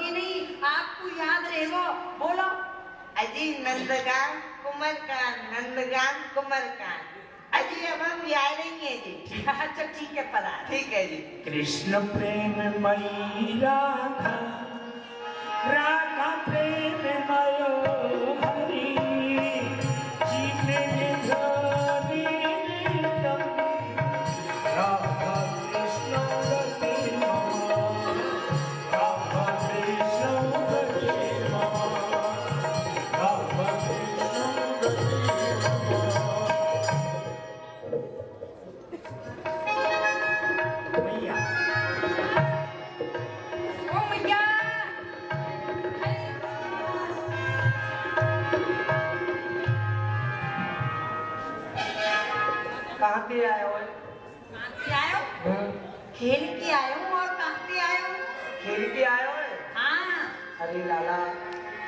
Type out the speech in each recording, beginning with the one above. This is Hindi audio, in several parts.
भूलोगी नहीं, आपको याद रहेगा। बोलो। अजी नंदगान कुमारकांड, नंदगान कुमारकांड। अजी अब हम जा लेंगे जी। अच्छा ठीक है, पता ठीक है जी। कृष्ण प्रेम मई राधा, राधा प्रेम मयो हरि, जीने निधानी नितम, राधा कृष्ण गति मम, राधा कृष्ण गति मम, राधा कृष्ण गति मैया। ओ मैया। कहाँ पे आए हो? कहाँ से आए हो? खेल के आए हो। और कहाँ से आए हो? खेल के आए हो? हाँ। अरे लाला,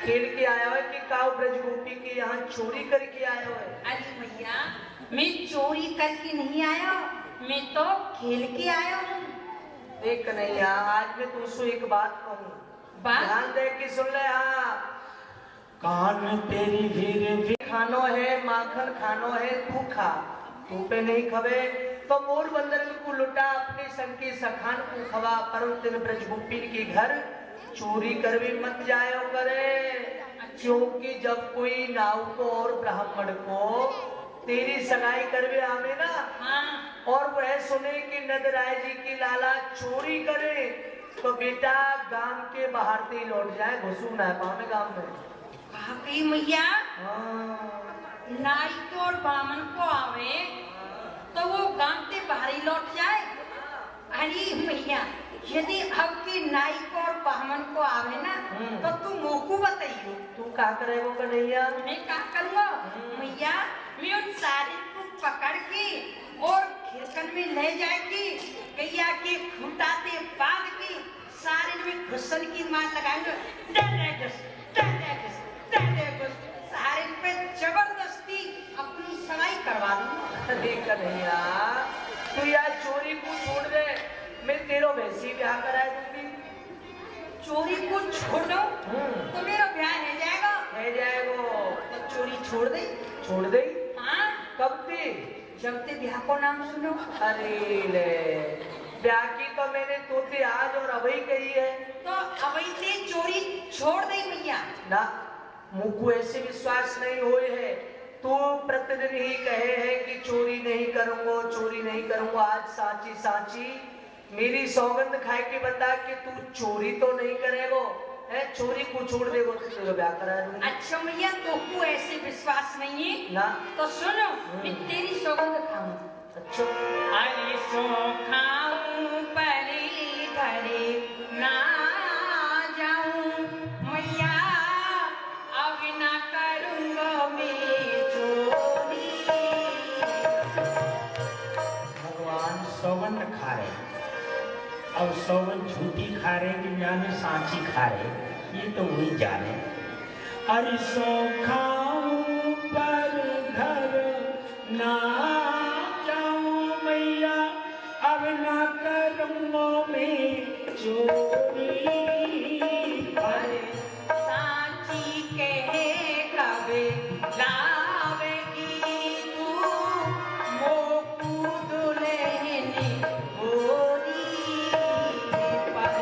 खेल के आया हो कि काऊ ब्रजगोपी के यहाँ चोरी करके आए हो? अरे भैया, मैं चोरी करके नहीं आया, मैं तो खेल के आया हूँ। देख कन्हैया, आज मैं तुझसे एक बात कहूँ, बात? ध्यान दे के सुन ले। हाँ, कान तेरी भीर खानो है माखन, खानो है तू खा, तू पे नहीं खबे तो मोर बंदर को लुटा, अपने संग के सखान को खवा, परम दिन ब्रजगोपी के घर चोरी कर भी मत जायो करे। क्योंकि जब कोई नाव को और ब्राह्मण को तेरी सगाई करवे आवे ना, हाँ। और वह सुने कि नंद राय जी की लाला चोरी करे, तो बेटा गांव के बाहर से लौट जाए, घुसू ना पावे गांव में। कहा कही मैया, नाई को और बामन को आवे तो वो गांव से बाहर ही लौट जाए। अरे मैया, यदि आपकी नाई को और बामन को आवे ना, तो तू मोकू बताइयो। तू क्या करेगो कन्हैया? मैं क्या करूँगा मैया? मैं उन सारी को पकड़ के और खिरकन में ले जाएगी, गैया के खूंटा से बांध के सारे में घुसन की मार लगाएंगे, सारे पे जबरदस्ती अपनी सगाई करवा दूंगा। देख कन्हैया, तू यार चोरी को छोड़ दे, मैं तेरो वैसी ब्याह करा दूंगी। चोरी को छोड़ दो तो मेरा ब्याह हो जाएगा। है जाएगो तो चोरी छोड़ दे। छोड़ दे। हाँ, कब थी? जब ते ब्याह को नाम सुनो। अरे ले, ब्याह की तो मैंने तोते आज और अभी कही है, तो अभी से चोरी छोड़ दे मैया। ना मुझको ऐसे विश्वास नहीं हुए है। तू प्रतिदिन ही कहे है कि चोरी नहीं करूंगा, चोरी नहीं करूंगा। आज साची साची मेरी सौगंध खाए के बता कि तू चोरी तो नहीं करेगो, है चोरी को छोड़ देगो तो तेरा ब्याह करा दूंगा। अच्छा मैया, तो को ऐसे विश्वास नहीं है ना तो सुनो, मैं तेरी सौगंध खाऊं। अच्छा, अरे सो खाऊं परी घरे ना जाऊं मैया, अब ना करूंगा मैं चोरी। भगवान सौगंध खा रहे, अब सौगंध झूठी खा रहे कि जाने सांची खा रहे, ये तो वही जाने। अरे सो खाऊं पर घर ना जाऊं मैया, अब ना करूंगा मैं चोरी। अरे सांची कहे कबे लावेगी तू मोकू दुल्हनी गोरी पर।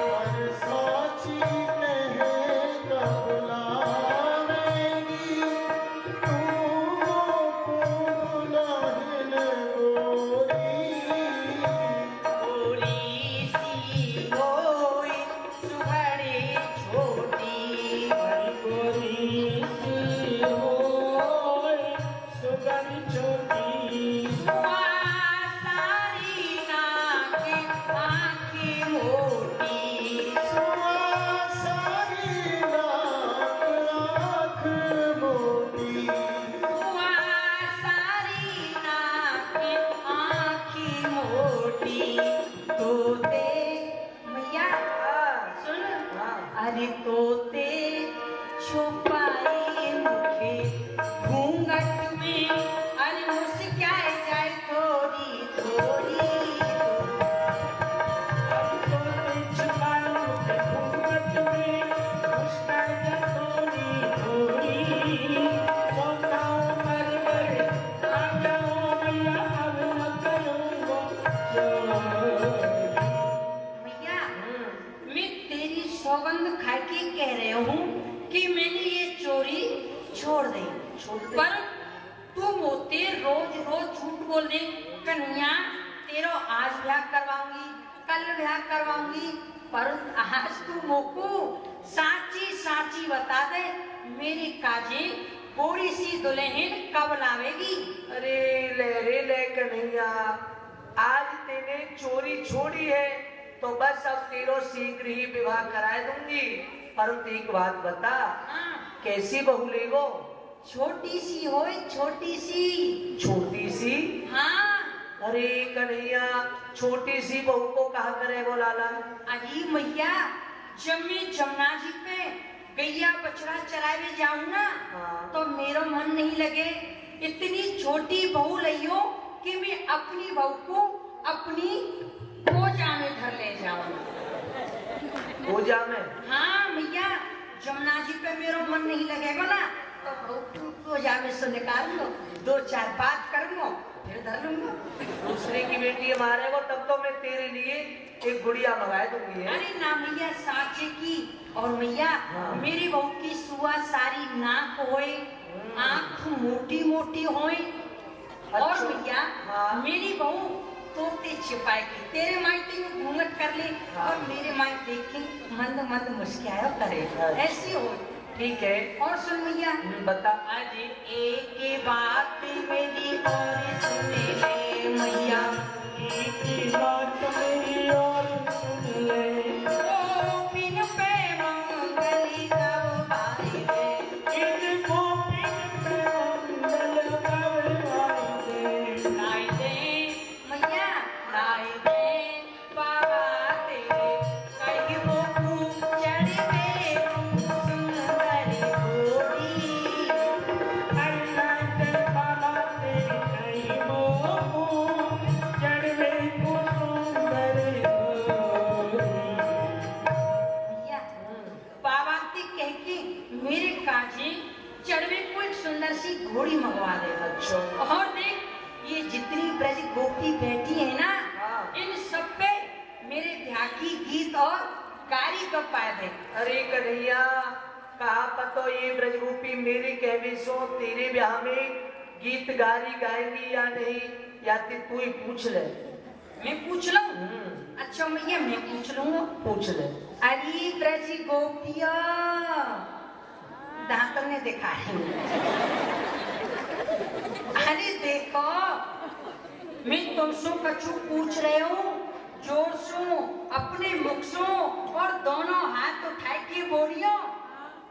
साची कहे कब लावेगी तू मोकू दुल्हन गोरी। गोरी सी होई सुघड़ी छोटी, गोरी सी होय सुगन छोटी, सारी नाक आँखें मोटी, सारी रात आँख मोटी। सारी नाक आँखें मोटी। तोते मैया सुन, अरे तोते छुपाए मुखे घूंघट में, अरे मुस्काए जाए थोड़ी थोड़ी। छुपाए घूंघट में सौगंध खा के कह रहे हूँ कि मैंने ये चोरी छोड़ दी। पर तू मोते रोज रोज झूठ बोलने कन्या तेरो आज ब्याह करवाऊंगी, कल ब्याह करवाऊंगी, पर आज तू मोको साची साची बता दे मेरी काजी बूढ़ी सी दुल्हन कब लावेगी? अरे ले कन्हैया, आज तेने चोरी छोड़ी है तो बस अब तेरो शीघ्र ही विवाह कराए दूंगी। परंतु एक बात बता, हाँ। कैसी बहू लेगो? छोटी सी हो, छोटी सी। छोटी सी? हाँ। अरे कन्हैया, छोटी सी बहू को कहा करे वो लाला? अजी मैया, जब मैं जमुना जी पे गैया बछड़ा चरावे जाऊं ना, हाँ। तो मेरा मन नहीं लगे। इतनी छोटी बहू लियो कि मैं अपनी बहू को अपनी गोजा में धर ले जाऊं। गोजा में? हाँ मैया, जमुना जी पे मेरा मन नहीं लगेगा ना, तो बहू को गोजा में से निकाल लो, 2-4 बात कर लो, फिर धर लूंगा। दूसरे की बेटी मारे वो, तब तो मैं तेरे लिए एक गुड़िया मंगाए दूंगी। अरे ना मैया, साचे की। और मैया, हाँ। मेरी बहू की सुआ सारी नाक होए, आँख मोटी मोटी होए। और अच्छा। भैया, हाँ। मेरी बहू तोते छिपाएगी, तेरे मायके में घूंघट कर ले, हाँ। और मेरे मायके देख के मंद मंद मुस्कुराया करे। अच्छा। ऐसी हो। ठीक है। और सुन भैया, बता। आज एक बात मेरी और सुने ले मैया, एक बात मेरी और सुन ले, ओ बिन पे मंगली कब पाई रे, इनको बिन पे मंगल करवाई दे। लाई दे मैया, लाई दे बाबा तेरे, कहीं वो खूब चढ़े सुंदर घोड़ी। हर नाच बाबा तेरे कई मोह चढ़वे कुसुंदर गोरी। भैया, बाबा ते कह के मेरे काजी चढ़वे को एक सुंदर सी घोड़ी मंगवा दे। अच्छा। और देख, ये जितनी ब्रज गोपी बैठी है ना, हाँ। इन सब पे मेरे ब्याह की गीत और कारी को पाए दे। अरे कन्हैया, कहा पतो ये ब्रजरूपी मेरे कहने सो तेरे ब्याह में गीत गारी गाएंगी या नहीं, या तू ही पूछ ले। मैं पूछ लूं? अच्छा मैया, मैं पूछ लूंगा। पूछ ले। अरे ब्रज गोपिया, दांतों ने दिखाई। अरे देखो, मैं तुमसे कछु पूछ रहे हूँ, जोर सो, अपने मुख सो, और दोनों हाथ उठाए के बोलियो।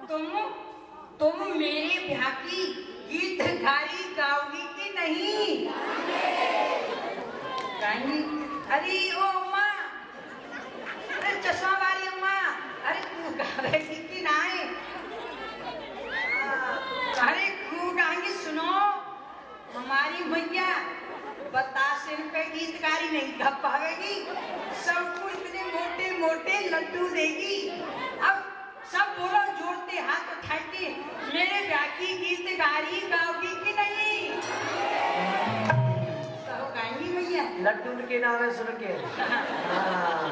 तुम मेरे ब्याह की गीत गारी गाओगी कि नहीं? गाएंगी। अरे ओ अम्मा, अरे चश्मा वाली अम्मा, अरे तू गावेगी कि नहीं? अरे खूब गाएंगी। सुनो, हमारी मैया 52 रुपए गीत गारी नहीं गा पावेगी, सबको इतने मोटे मोटे लड्डू देगी। अब सब बोलो जोड़ते हाथ उठाते, मेरे ब्याह की गीत गारी गाओगी कि नहीं? सब गाएंगी मैया। लड्डू के नाम है सुन के। हाँ।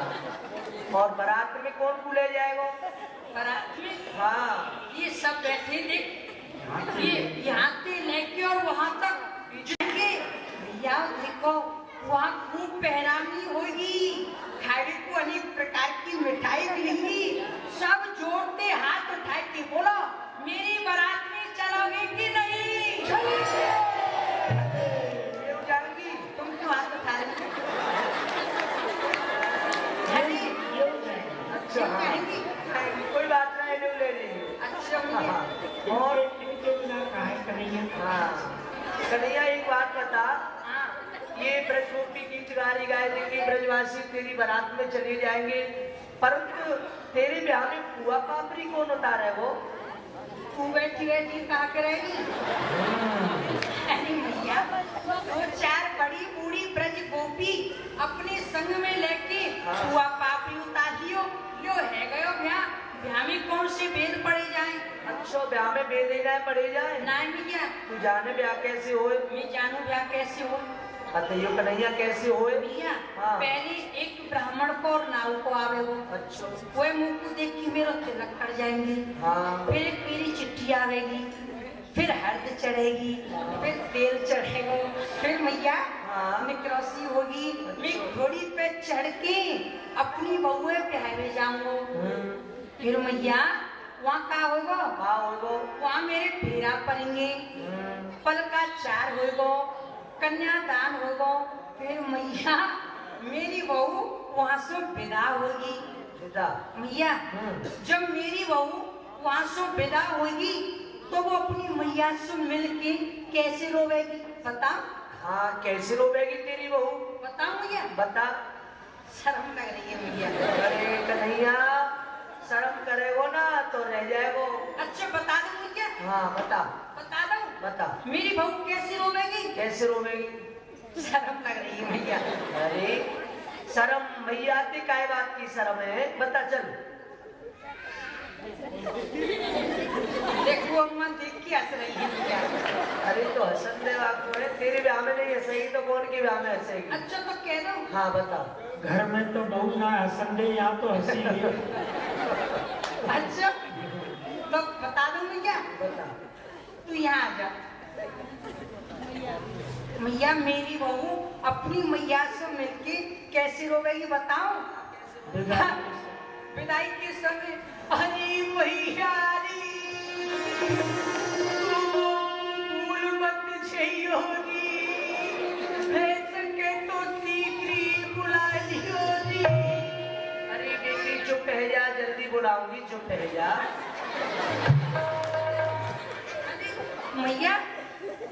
और बारात में कौन को ले जाएगा? बारात में? हाँ। ये सब बैठे देख, ये यहाँ से लेके और वहाँ तक जाएंगे। भैया देखो, वहाँ खूब पहरावनी होगी, खाने को अनेक प्रकार की मिठाई मिलेगी। सब जोड़ते हाथ उठाए के बोलो, मेरी बारात में चलोगे कि नहीं? ये हो जाएंगी। तुम क्यों हाथ उठा रहे हो? अरे, अच्छा। हाँ। कहेंगी। कोई बात नहीं, ले लेंगे। अच्छा हाँ। भैया। और इनके बिना काहे करेंगे? हाँ कन्हैया, एक बात बता, हाँ। ये ब्रजरूपी गीत गारी गाए देंगे, ब्रजवासी तेरी बारात में चले जाएंगे, परंतु तेरे ब्याह में पुआ पापड़ी कौन उतारे? वो तू बैठी बैठी कहा करेगी? अरे भैया, 2-4 बड़ी बूढ़ी ब्रज गोपी अपने संग में लेके पुआ पापड़ी उतार लियो, यो है गयो ब्याह। ब्याह में कौन से वेद पढ़े जाए? अच्छा, ब्याह में बेदे जाए पड़े जाए? नहीं भैया, तू जाने ब्याह कैसे होए? मैं जानू ब्याह कैसे हो। बताइयो कन्हैया, कैसे होए? भैया, हाँ। पहले एक ब्राह्मण को और नाव को आवे वो, अच्छा। वो मुंह को देख के चढ़ेंगी, हाँ फिर एक पीली चिट्ठी आवेगी, फिर हल्द चढ़ेगी, फिर तेल चढ़ेगा, फिर मैया हाँ। निकरोसी होगी। मैं घोड़ी पे चढ़ के अपनी बहुए ब्याह में जाऊंगा। फिर मैया वहाँ का होगा, वहाँ मेरे फेरा पड़ेंगे, पल का चार होगा, कन्यादान होगा। फिर मैया मेरी बहू वहाँ से विदा होगी। मैया जब मेरी बहू वहाँ से विदा होगी तो वो अपनी मैया से मिलके कैसे रोवेगी बता? हाँ कैसे रोवेगी तेरी बहू? बताओ मैया। बता। शर्म लग रही है मैया। अरे कन्हैया शर्म करेगो ना तो रह जाएगो। अच्छा बता दो मैया। हाँ बता। बता दो। बता। मेरी बहू कैसे रोवेगी? कैसे रोवेगी? शर्म लग रही है मैया। अरे शर्म मैया आती काय बात की शर्म है? बता चल। देखो अम्मा देख के हंस रही है मैया। अरे तो हसन दे आपको है, तेरे ब्याह में नहीं हंसेगी तो कौन के ब्याह में हंसेगी? अच्छा तो कह दो। हाँ बता। घर में तो बहू ना हंसन दे, यहाँ तो हंसी है। अच्छा तो बता दो मैया। बता। तू यहाँ आ जा। मैया मेरी बहू अपनी मैया से मिलके कैसे रोवेगी बताओ? विदाई के समय अरे मैया भूल मत जइयो री, भेज के तो शीघ्र बुला लियो री। अरे बेटी चुप रह जा, जल्दी बुलाऊंगी, चुप रह जा। मैया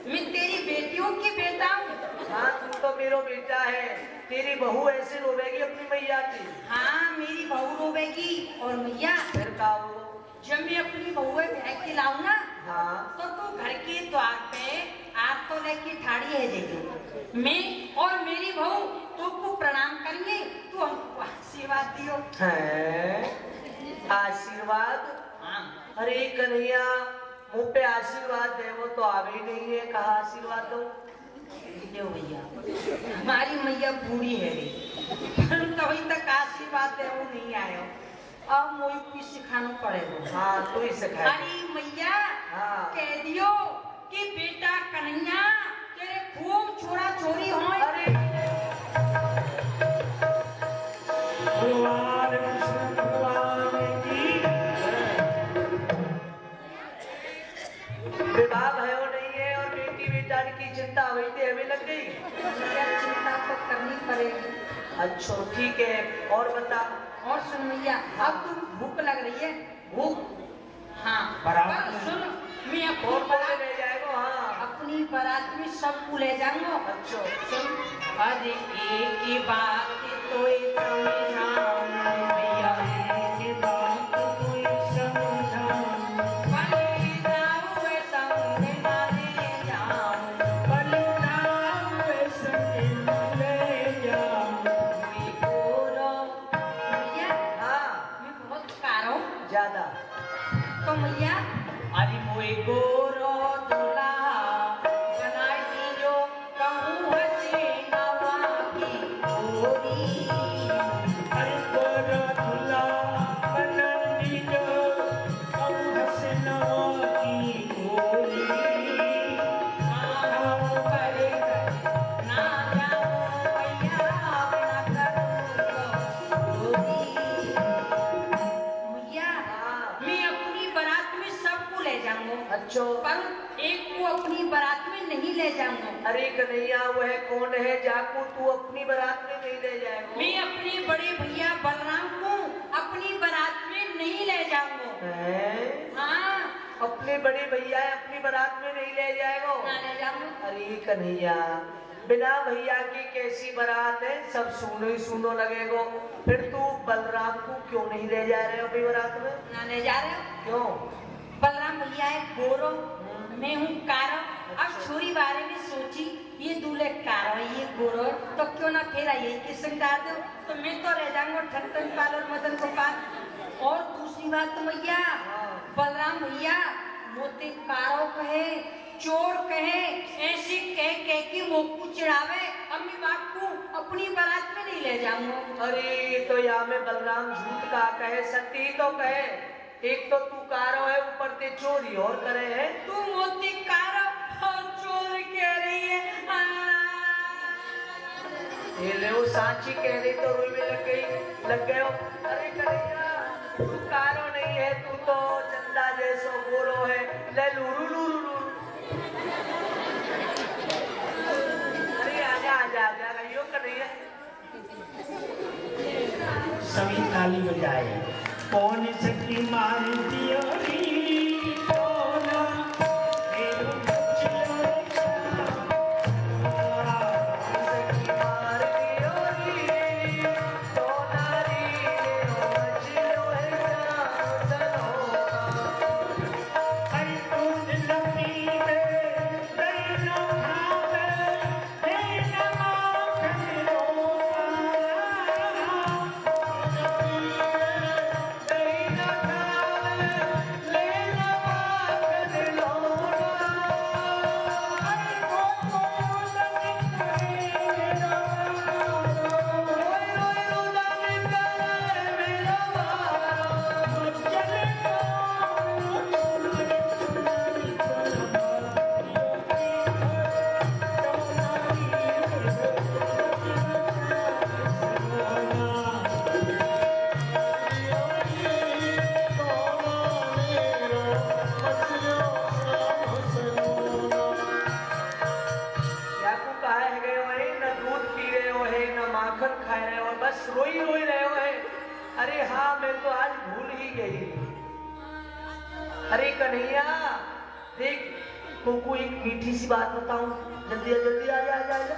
मैं तेरी बेटियों की बेटा हूँ। हाँ तू तो मेरा बेटा है, तेरी बहू ऐसे रोवेगी अपनी मैया की? हाँ मेरी बहू रोवेगी। और मैया फिर का वो जब मैं अपनी बहू ब्याह के लाऊं ना, हाँ तो तू घर के द्वार पे आप तो लेके ठाड़ी है जेगी। मैं और मेरी बहू तुमको प्रणाम करेंगे, तू हमको आशीर्वाद दियो। है आशीर्वाद? हाँ अरे कन्हैया मुंह पे आशीर्वाद दे, वो तो आ भी नहीं है, कहा आशीर्वाद दो? देव भैया हमारी मैया बूढ़ी है रे, तभी तक आशीर्वाद दे वो नहीं आयो। अब मुझे कुछ सिखाना पड़ेगा। हाँ तू ही सिखा। अरे मैया हाँ। कह दियो कि बेटा कन्हैया तेरे खूब छोरा छोरी हो। अरे भगवान कृष्ण भगवान की विवाह भयो नहीं है और बेटी बेटा की चिंता हुई थी, हमें लग गई। चिंता तो करनी पड़ेगी। अच्छा ठीक है, और बता। और सुन मैया अब तुम भूख लग रही है? भूख? हाँ बारात पर में। सुन मैं अपनी कौन कौन बारात ले जाएगा? हाँ अपनी बारात में सबको ले जाऊंगा। अच्छा सुन अरे एक ही बात तो समझाऊं मैया, एक बात कोई समझाऊं, बलि जाऊं संग ना ले जाऊं, बलि जाऊं संग ले जाऊं। मैं गोरो। मैया हाँ मैं बहुत कारो ज्यादा। तो मैया अरे मोए गोरो दूल्हा बनाई दीजो कहूँ हसी नवा की गोरी। अरे गोरा दूल्हा बनन दीजो, अब हसनवा की गोरी। नाम करे ना जाऊं मैया बिना करूं गोरी। मैया हाँ मैं अपनी बारात में सबको ले जाऊंगा, अच्छा। पर एक को अपनी बारात में नहीं ले जाऊंगा। अरे कन्हैया वह कौन है जाकू तू अपनी बारात में नहीं ले जाएगा? मैं अपने बड़े भैया बलराम को अपनी बारात में नहीं ले जाऊंगा। हैं? हाँ अपने बड़े भैया अपनी बारात में नहीं ले जाएगा? ना ले जाऊंगा। अरे कन्हैया बिना भैया की कैसी बारात है, सब सुनो ही सुनो लगेगो। फिर तू बलराम को क्यों नहीं ले जा रहे हो अपनी बारात में? ना ले जा रहे हो? क्यों? बलराम भैया है गोरो, मैं हूँ कारो। अब छोरी बारे में सोची ये दूल्हे कारो है ये गोरो है, तो क्यों ना फेरा यही के श्रृंगार दो। तो मैं तो रह जाऊंगा ठट्टन पाल और मदन गोपाल। और दूसरी बात तो मैया बलराम भैया मोते कारो कहे चोर कहे ऐसे कह के मोकू चिढ़ावे, अम्मी बाप को अपनी बारात में नहीं ले जाऊंगा। अरे तो यहाँ में बलराम झूठ का कहे, सत्य तो कहे। एक तो तू कारो है, ऊपर ते चोरी और करे है। तू मोती कारो और चोर कह रही है। ये ले वो सांची कह रही तो रुई में लग गए हो। अरे कन्हैया तू कारो नहीं है, तू तो चंदा जैसो गोरो है। ले लूरू लूरू लूरू। अरे आजा आजा आजा कहियो कन्हैया। सभी ताली बजाए। कौन सकी मारती होगी कौना मेरो बच्चियों सखी मारती होगी कौनारी मेरो बच्चियों है सनोना। हर दूध लपी में दैनो खावे दैनो माखन रोना। याकू कहा है गए हो है, न दूध पी रहे हो है, न माखन खा रहे हो, बस रोई रोई रहे हो है। अरे हाँ मैं तो आज भूल ही गई। अरे कन्हैया देख तुमको एक मीठी सी बात बताऊं, जल्दी जल्दी आ जा आ जा आ जा।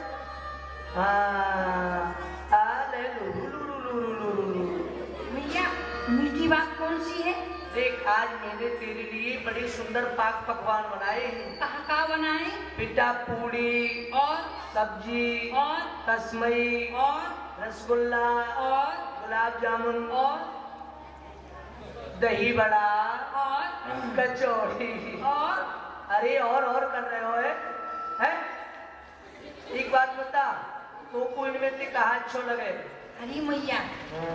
हाँ आ ले लू लू लू लू लू लू। भैया मीठी बात कौन सी है? देख आज मैंने तेरे लिए बड़ी सुंदर पाक पकवान बनाए हैं। कहाँ बनाए? पिठा पूड़ी और सब्जी और तस्मई और रसगुल्ला और गुलाब जामुन और दही बड़ा और कचौड़ी। और अरे और कर रहे हो है? एक बात बता तो इनमें से कहा अच्छो लगे? अरे मैया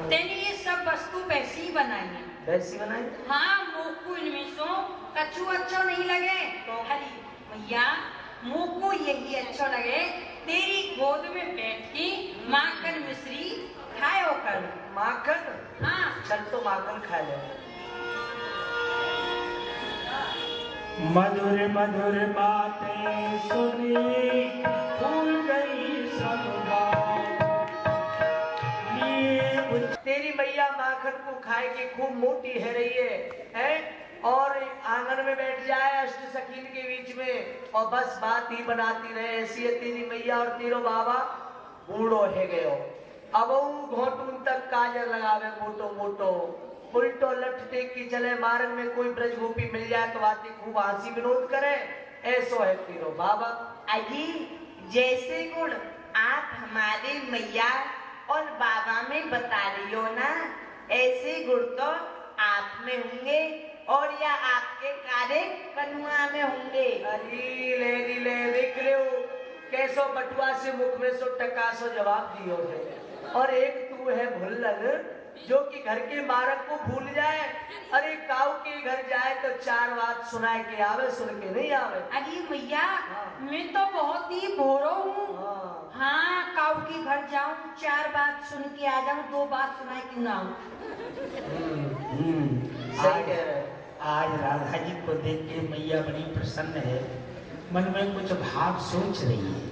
तेने ये सब वस्तु वैसी ही बनाई है। वैसी बनाई? हाँ मोको इनमें सो कछु अच्छा नहीं लगे तो हरी मैया मोको यही अच्छा लगे तेरी गोद में बैठ के माखन मिश्री खायो कर। माखन? हाँ चल तो माखन खा ले। मधुर मधुर बातें सुनी भूल गई सब बात। तेरी मैया माखन को खाए के खूब मोटी है रही है और आंगन में बैठ जाए अष्ट सखीन के बीच में और बस बात ही बनाती रहे। ऐसी है तेरी मैया और तेरो बाबा बूढ़ो है गयो। अब वो घोटून तक काजल लगावे मोटो मोटो उल्टो लठ टेक की चले। मार्ग में कोई ब्रजगोपी मिल जाए तो बातें खूब हंसी विनोद करे। ऐसो है तेरो बाबा। अजी जैसे गुण आप हमारे मैया और बाबा में बता रही हो ना, ऐसे गुण तो आप में होंगे और या आपके कार्य कनुआ में होंगे। अरे ले देख ले कैसो बटुआ से मुख में सो टका सो जवाब दियो है। और एक तू है भुल्लग जो कि घर के मारक को भूल जाए। अरे काऊ के घर जाए तो चार बात सुनाए के आवे, सुन के नहीं आवे। अरे भैया मैं तो बहुत ही भोरो हूँ। हाँ काऊ के घर जाऊँ चार बात सुन के आ जाऊँ, दो बात सुनाए क्यों ना आऊँ। सही कह रहे। आज राधा जी को देख के मैया बड़ी प्रसन्न है, मन में कुछ भाव सोच रही है।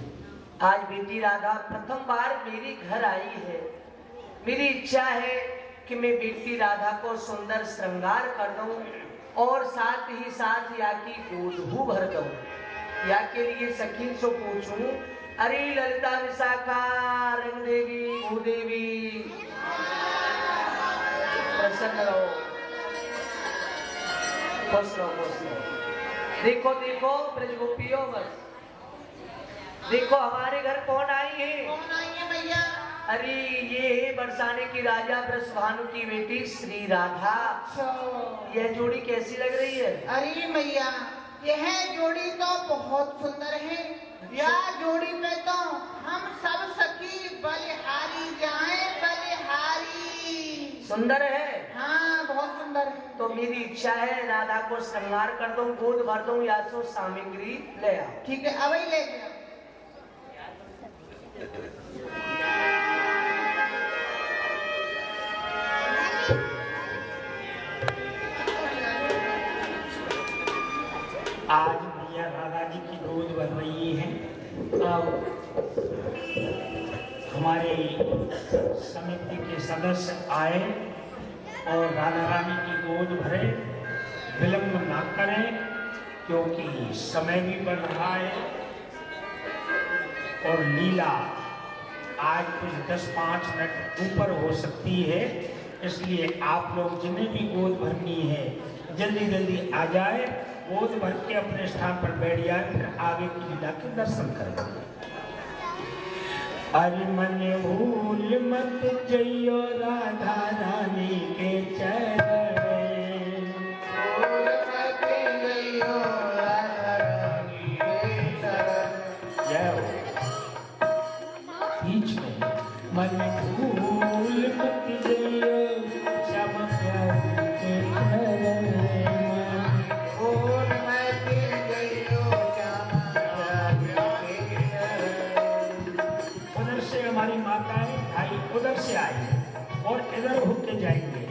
आज बेटी राधा प्रथम बार मेरे घर आई है। मेरी इच्छा है कि मैं बेटी राधा को सुंदर श्रृंगार कर दूं और साथ ही साथ या की गोद भर दूं। या के लिए सखी से पूछूं, अरे ललिता विशाखा रंग देवी भूदेवी प्रसन्न रहो, खुश रहो खुश रहो। देखो देखो ब्रजगोपियों बस देखो हमारे घर कौन आई है। कौन आई है भैया? अरे ये है बरसाने की राजा ब्रजभानु की बेटी श्री राधा। यह जोड़ी कैसी लग रही है? अरे मैया यह जोड़ी तो बहुत सुंदर है। यह जोड़ी पे तो हम सब सखी बलिहारी जाएं, बलिहारी। सुंदर है। हाँ बहुत सुंदर है। तो मेरी इच्छा है राधा को श्रृंगार कर दूं, गोद भर दूं या सो सामग्री ले आओ। ठीक है, अब ही ले गया। आज मैया राधा जी की गोद भर रही है। अब हमारे समिति के सदस्य आए और राधा रानी की गोद भरे। विलंब ना करें क्योंकि समय भी बढ़ रहा है और लीला आज कुछ 10-5 मिनट ऊपर हो सकती है। इसलिए आप लोग जिन्हें भी गोद भरनी है जल्दी जल्दी आ जाए, गोद भर के अपने स्थान पर बैठ जाए, फिर आगे की लीला के दर्शन करें। अरे मन भूल मत जइयो राधा रानी के चरण, भूल मत जइयो राधा रानी के चरण। जय हो। बीच में मन भूल मत जइयो श्याम प्यारे के चरण, भूल मत जइयो श्याम प्यारे के चरण। उधर से हमारी माताएं भाई उधर से आई और इधर होके जाएंगे।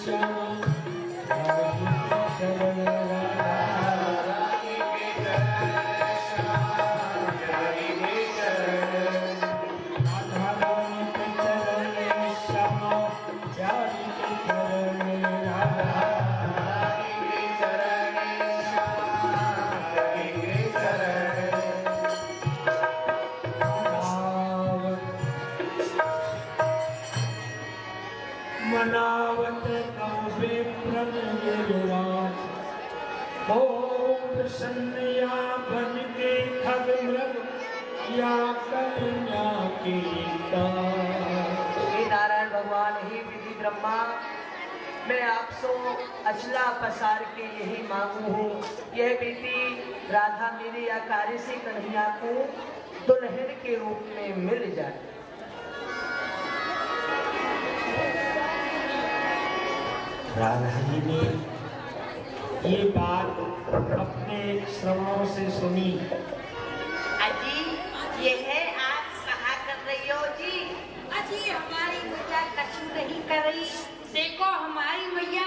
श्याम रानी के चरण राधा रानी के चरण श्याम प्यारी के चरण राधा रानी के चरण श्याम प्यारी के चरण राधा रानी के चरण श्याम प्यारी के चरण मनावत कौवे प्रण गिरिराज ओम प्रसन्नया बन के खग मृग या कन्या की हे नारायण भगवान, हे विधि ब्रह्मा, मैं आपसे अचला पसार के यही मांगू हूँ, यह बेटी राधा मेरे या कार्य से कन्हैया को दुल्हन के रूप में मिल जाए। राधा जी ने ये बात अपने श्रवणों से सुनी। अजी यह आप कहा कर रही हो जी? अजी हमारी मैया कछु नहीं कर रही। देखो हमारी मैया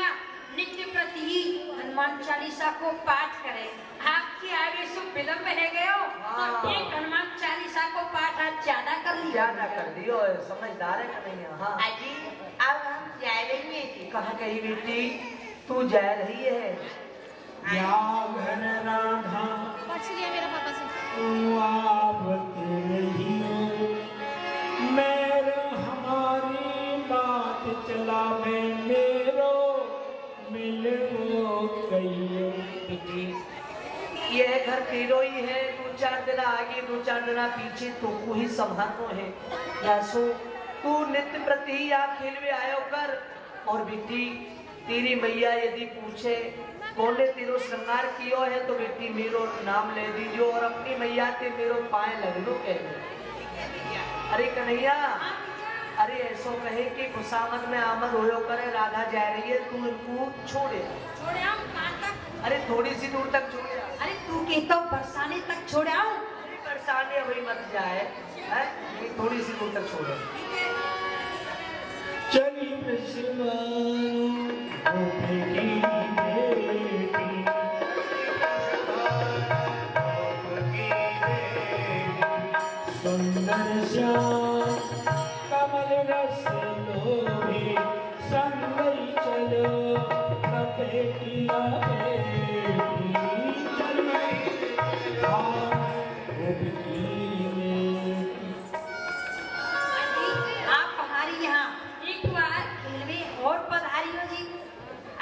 नित्य प्रति ही हनुमान चालीसा को पाठ करे। आपके आगे से विलम्ब है गयो तो एक हनुमान चालीसा को पाठ आज ज्यादा कर लिया। ज्यादा कर दियो, समझदार है कन्हैया। हाँ अजी अब हम जा रही है जी। कहा गई बेटी, तू जा रही है? या घर राधा तू आवत रही हो, मैं हमारी बात चला में मेरो मिलो कहियो। बेटी यह घर तेरो ही है, 2-4 दिन आगे 2-4 दिन पीछे तुमको ही संभालना है। यासो तू नित्य प्रति ही आप खेल में आयो कर। और बेटी तेरी मैया यदि पूछे कौन ने तेरो श्रृंगार कियो है तो बेटी मेरो नाम ले दीजियो और अपनी मैया ते मेरो पाए लग लो कह दो। अरे कन्हैया, अरे ऐसो कहे कि खुशामद में आमद होयो करे, राधा जा रही है, तू इनको छोड़े। छोड़े आओ कहाँ तक? अरे थोड़ी सी दूर तक छोड़े। अरे तू कहता हूँ बरसाने तक छोड़े आओ। बरसाने अभी मत जाए, नहीं थोड़ी सी दूर तक छोड़े। चली सुंदर श्याम कमल रस लोभी संगई चलो लपेटी आप हमारी यहाँ एक बार खेल में और पधारी हो जी।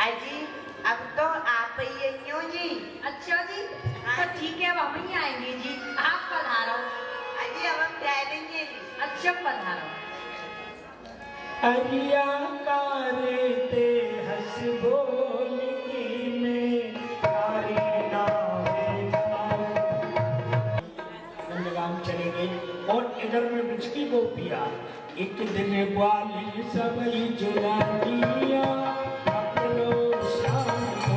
अजी अब तो आप ही है क्यों जी? अच्छा जी, तो ठीक है अब हम ही आएंगे जी, आप पधारो। अजी अब हम जा रही है जी। अच्छा पधारो। अरिया कारे ते हंस बोल की में कारी नावे नंदगाम चले गए और इधर में बिचकी को पिया। एक दिन ग्वाली सबई जुला दिया अपनो शाम को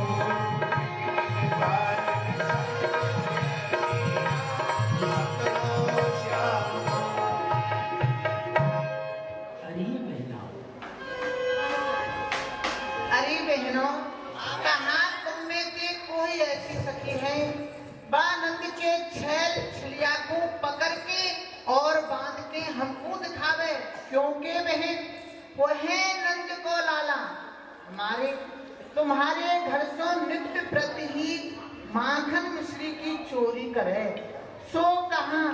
अरे बहना अरे बहनों, कहाँ तुम में से कोई ऐसी सखी है बानंद के छैल छिलिया को पकड़ के और बांध के हमको दिखावे, क्योंकि बहन वो है नंद को लाला हमारे तुम्हारे घर से नित्य प्रति ही माखन मिश्री की चोरी करे। सो कहाँ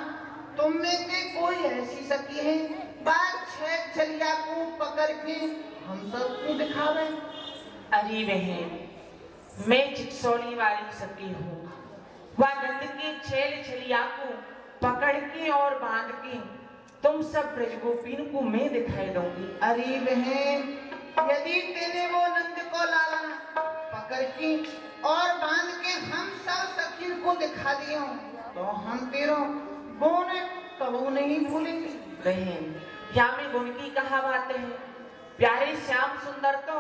तुम में से कोई ऐसी सखी है बात छैल छलिया को पकड़ के हम सबको दिखावे। अरे बहन, मैं चिकसौली वाली सती हूँ। वह नंद के छेल छलिया को पकड़ के और बांध के तुम सब ब्रजगोपीन को मैं दिखाई दूंगी। अरे बहन, यदि तेरे वो नंद को लाला पकड़ के और बांध के हम सब सखी को दिखा दियो तो हम तेरो गुण कबू नहीं भूलेंगे। बहन, यहाँ में गुण की कहा बात है। प्यारे श्याम सुंदर तो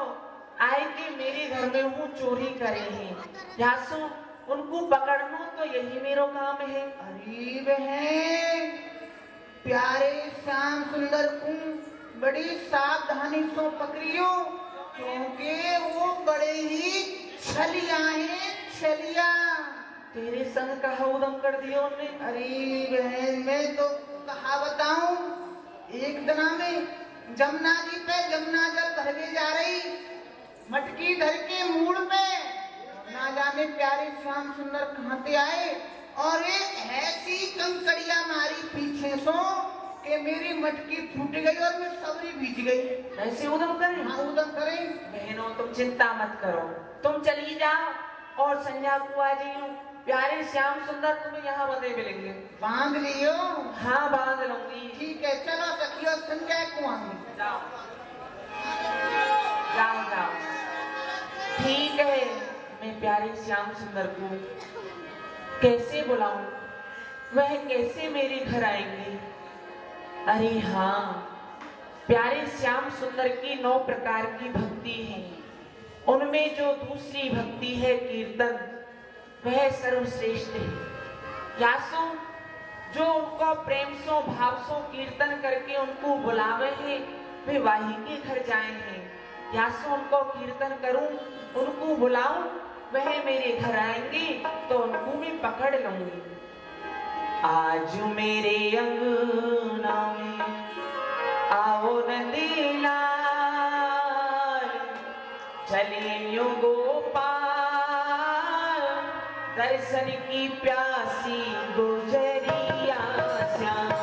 आए के मेरे घर में हूँ चोरी करे हैं। यासो उनको पकड़ना तो यही मेरा काम है। अरे बहन, प्यारे श्याम सुंदर को बड़ी सावधानी से पकड़ियो, क्योंकि वो बड़े ही छलिया हैं, छलिया। तेरे संग कहा उदम कर दिया उनने। अरे बहन, मैं तो कहा बताऊं, एक दिना में जमुना जी पे जमुना जल भरवे जा रही, मटकी धर के मूड पे ना जाने प्यारे श्याम सुंदर कहाँ से आए और एक ऐसी कंकड़िया मारी पीछे सो कि मेरी मटकी फूट गई और मैं सबरी भीज गई। ऐसे उदम करें? हाँ, उदम करें। बहनों तुम चिंता मत करो, तुम चली जाओ और संध्या को आ जाइयो। प्यारे श्याम सुंदर तुम्हें यहाँ बंधे मिलेंगे। बांध लियो? हाँ बांध लूंगी। ठीक है, चलो सखियो संजय को आऊंगी। जाओ जाओ जाओ। ठीक है, मैं प्यारे श्याम सुंदर को कैसे बुलाऊं, वह कैसे मेरे घर आएंगे? अरे हाँ, प्यारे श्याम सुंदर की 9 प्रकार की भक्ति है। उनमें जो दूसरी भक्ति है कीर्तन, वह सर्वश्रेष्ठ है। यासो जो उनको प्रेम सो भाव सो कीर्तन करके उनको बुलावे है, वे वाही के घर जाए हैं। यासो उनको कीर्तन करूं, उनको बुलाऊं, वह मेरे घर आएंगे तो उनको मैं पकड़ लूंगी। आज मेरे अंगना में आओ नंदलाल, चलियो गोपाल, दर्शन की प्यासी गुजरिया श्याम।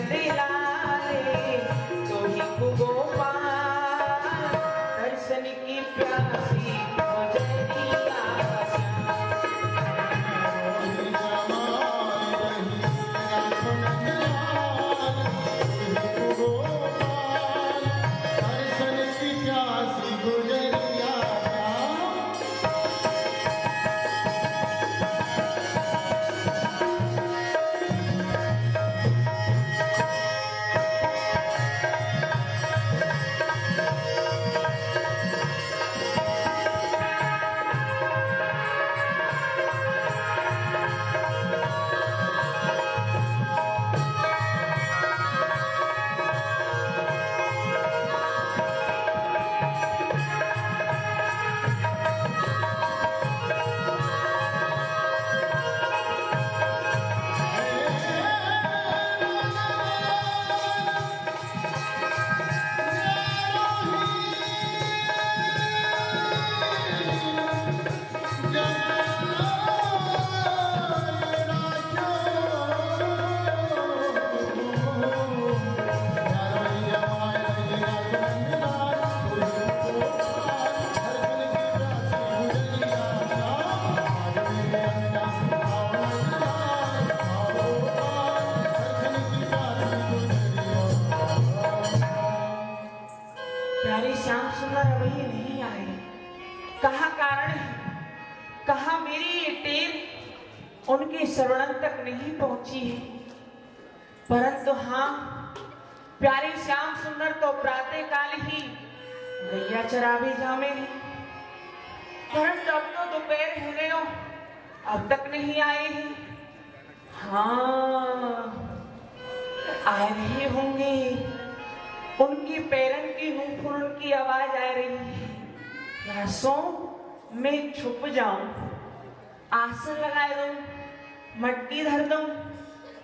नंद लाले तो ही को गोपाल दर्शन की प्यासी गुजरिया प्यारे श्याम सुंदर अभी नहीं आए। कहाँ कारण है? कहाँ मेरी ये टेप उनके श्रवण तक नहीं पहुंची है? परंतु हाँ, प्यारे श्याम सुंदर तो प्रातः काल ही गैया चरावे जामे हैं, परंतु अब तो दोपहर हो गए हो, अब तक नहीं आए हैं। हाँ, आ रहे होंगे। उनकी पैरन की हुफुर की आवाज आ रही है। या सो मैं छुप जाऊं, आसन लगाए दूं, मटकी धर दूं,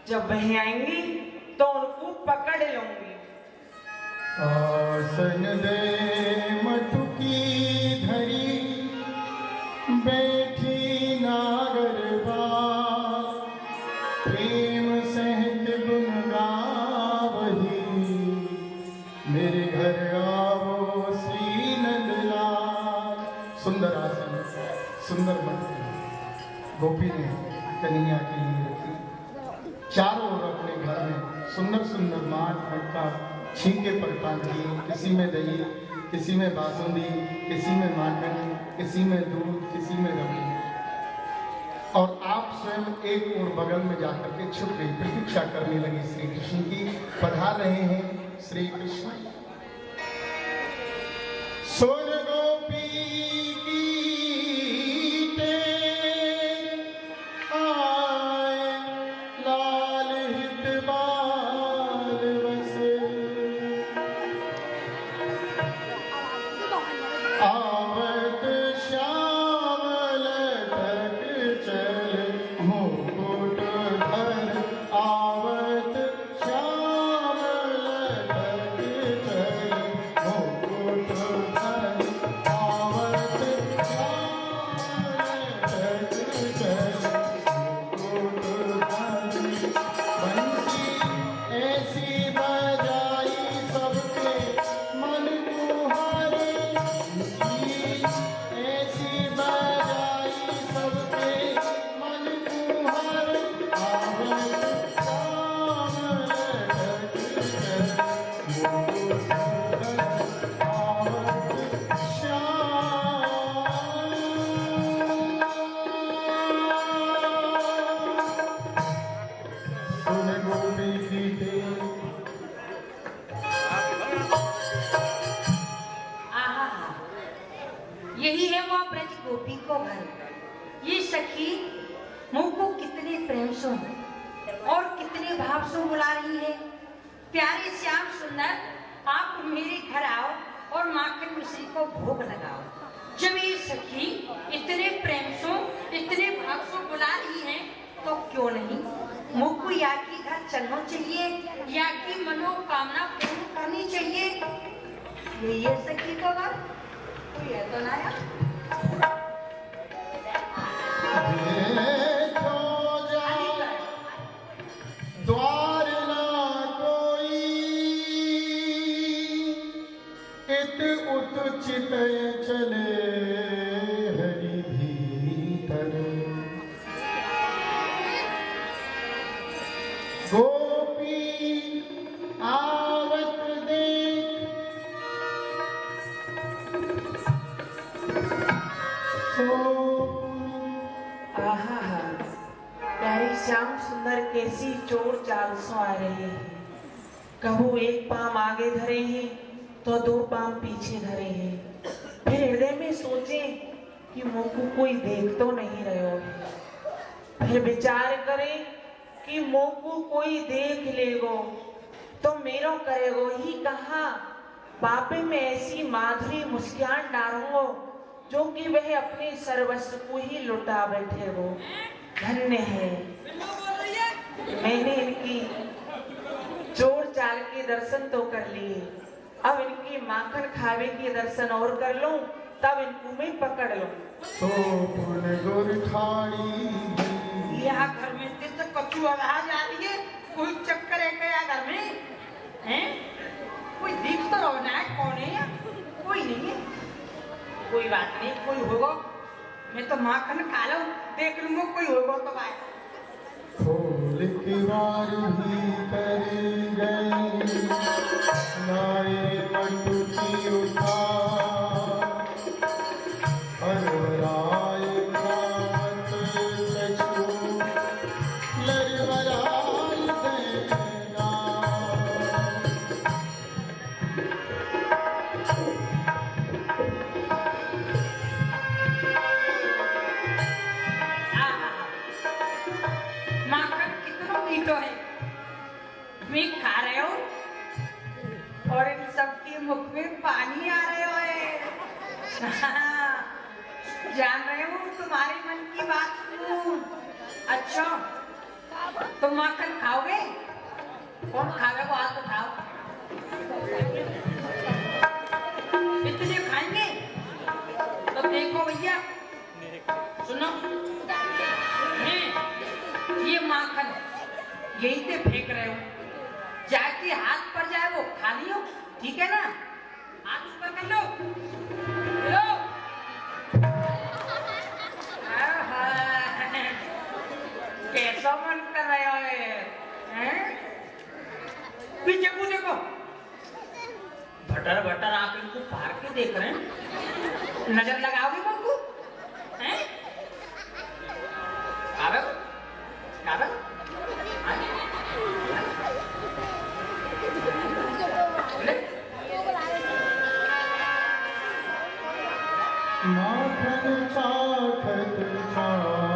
जब वह आएंगी तो उनको पकड़ लूंगी। आसन दे मटकी धरी बैठी नागरबा, प्रेम सहित गुण गावही, मेरे घर आओ श्री नंदलाल। सुंदर आसन, सुंदर मटकी गोपी ने कन्हैया के लिए रखी। चारों ओर अपने घर में सुंदर सुंदर माट मटका छींके पर टांग दिए, किसी में दही, किसी में बासुंदी, किसी में माखन, किसी में दूध, किसी में रबड़ी। और आप स्वयं एक और बगल में जाकर के छुप गई, प्रतीक्षा करने लगी श्री कृष्ण की। पधार रहे हैं श्री कृष्ण। सोन गोपी की टेर आए, लाल हित बाल बसे, आवत श्यामल तक चल मुकुट धर, आवत श्यामल तक चल मुकुट धर, आवत श्यामल तक चल मुकुट धर। बंसी ऐसी बजाई सबके मन तुम्हारे, ऐसी बजाई सबके मन तुम्हारे, आवत श्यामल तक चल मुकुट धर, आवत श्याम। सुन गोपी सीते आहा, यही है वो ब्रज गोपी को घर। ये सखी मुंह को कितने प्रेम से और कितने भाव से बुला रही है। प्यारे श्याम सुंदर, आप मेरे घर आओ और माखन मिश्री को भोग लगाओ। जब ये सखी इतने प्रेम से, इतने भाव से बुला रही है, तो क्यों नहीं मुझ को या की घर चलना चाहिए, या की मनोकामना पूर्ण करनी चाहिए। ये सखी को घर कोई है तो ना यार। द्वार ना को चितय चले हरि भीतर, गोपी आवत देख सो। आहा हा, प्यारी श्याम सुंदर कैसी चोर चाल सो आ रही है। कहूँ एक पाम आगे धरे हैं तो दो पाम पीछे धरे हैं। फिर हृदय में सोचे कि मुँह को कोई देख तो नहीं रहे हो। फिर विचार करें कि मुँह को कोई देख लेगो तो मेरो करेगो ही कहा। बापे में ऐसी माधुरी मुस्कान डालूंगो जो कि वह अपने सर्वस्व को ही लुटा बैठे हो। धन्य है, मैंने इनकी चोर चाल के दर्शन तो कर लिए, अब इनकी माखन खावे के दर्शन और कर लूं, तब इनको मैं पकड़ लूं। तो यहाँ घर में तो कचू आवाज आ रही है, कोई चक्कर है क्या घर में? हैं? कोई दिख तो रहा है, कौन है? कोई नहीं है। कोई बात नहीं, कोई होगा। मैं तो माखन खा लूं, देख लूंगा कोई होगा तो बात। खोल के बार भी कर गए लाए मटुकी उठा, हरवराए कामत चचू लरवराए देना। माखन कितना मीठो है, मैं खा रहे हो और इन सबके मुख में पानी आ रहे हो है। जान रहे हो तुम्हारे मन की बात सुनूं। अच्छा तुम माखन खाओगे? कौन खावे वो हाथ उठाओ। इतने खाएंगे तो देखो भैया, सुनो, ये माखन यही से फेंक रहे हो, जाके हाथ पर जाए वो खा लियो, ठीक है ना? हाथ ऊपर कर लो, लो। कैसा मन कर रहे हो हैं? पीछे को देखो, भटर भटर आप इनको फाड़ के देख रहे हैं। नजर लगाओगे उनको? हैं? आवे आवे माखन चाखत चाखत